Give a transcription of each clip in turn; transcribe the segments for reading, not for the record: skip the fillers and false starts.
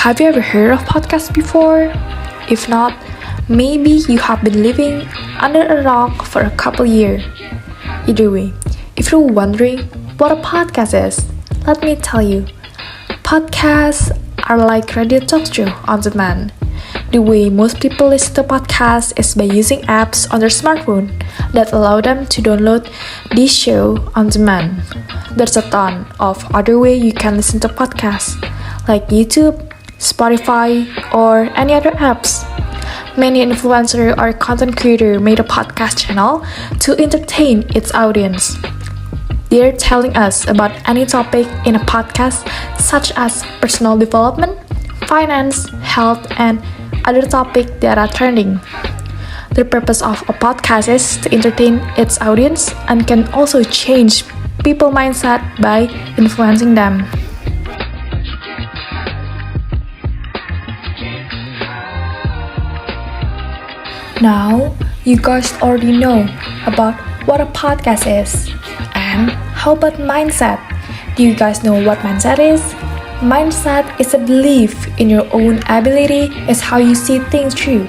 Have you ever heard of podcasts before? If not, maybe you have been living under a rock for a couple years. Either way, if you're wondering what a podcast is, let me tell you. Podcasts are like radio talk show on demand. The way most people listen to podcasts is by using apps on their smartphone that allow them to download this show on demand. There's a ton of other ways you can listen to podcasts, like YouTube, Spotify, or any other apps. Many influencers or content creators made a podcast channel to entertain its audience. They're telling us about any topic in a podcast, such as personal development, finance, health, and other topics that are trending. The purpose of a podcast is to entertain its audience and can also change people's mindset by influencing them. Now, you guys already know about what a podcast is. And how about mindset? Do you guys know what mindset is? Mindset is a belief in your own ability, is how you see things through.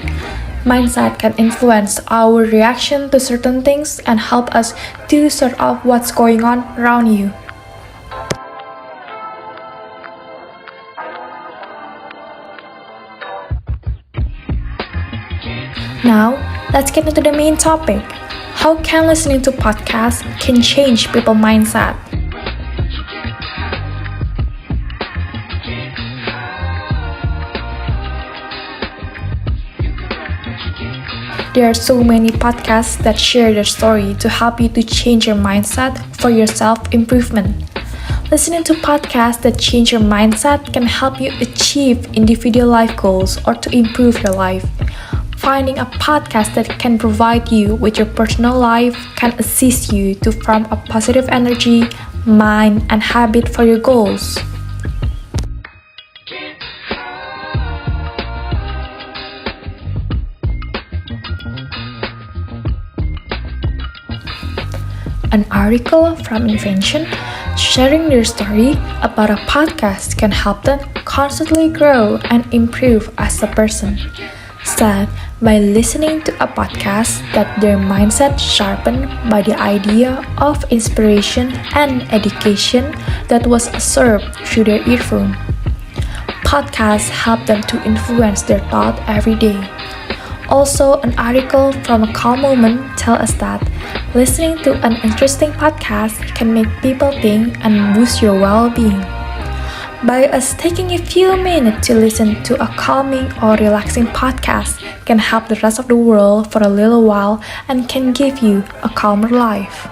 Mindset can influence our reaction to certain things and help us to sort out what's going on around you. Now, let's get into the main topic. How can listening to podcasts can change people's mindset? There are so many podcasts that share their story to help you to change your mindset for your self-improvement. Listening to podcasts that change your mindset can help you achieve individual life goals or to improve your life. Finding a podcast that can provide you with your personal life can assist you to form a positive energy, mind, and habit for your goals. An article from Invention sharing their story about a podcast can help them constantly grow and improve as a person. Said by listening to a podcast that their mindset sharpened by the idea of inspiration and education that was absorbed through their earphone. Podcasts help them to influence their thought every day. Also, an article from A Calm Moment tells us that listening to an interesting podcast can make people think and boost your well-being. By us taking a few minutes to listen to a calming or relaxing podcast can help the rest of the world for a little while and can give you a calmer life.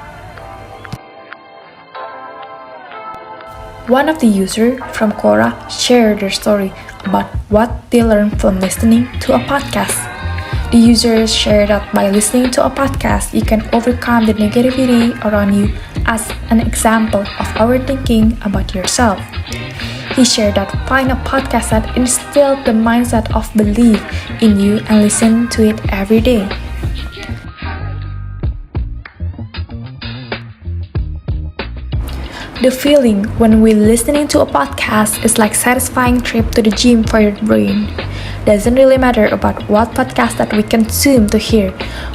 One of the users from Quora shared their story about what they learned from listening to a podcast. The users shared that by listening to a podcast, you can overcome the negativity around you as an example of overthinking about yourself. He shared that find a podcast that instilled the mindset of belief in you and listen to it every day. The feeling when we're listening to a podcast is like satisfying trip to the gym for your brain. Doesn't really matter about what podcast that we consume to hear.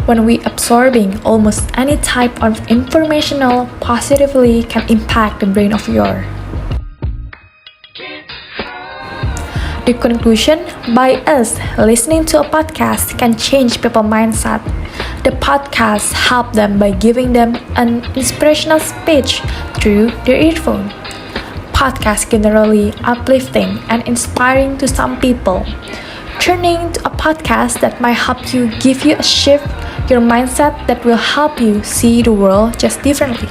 When we absorbing almost any type of informational positively can impact the brain of yours. The conclusion, by us listening to a podcast can change people's mindset. The podcast help them by giving them an inspirational speech through their earphone. Podcasts generally uplifting and inspiring to some people. Turning to a podcast that might help you give you a shift your mindset that will help you see the world just differently.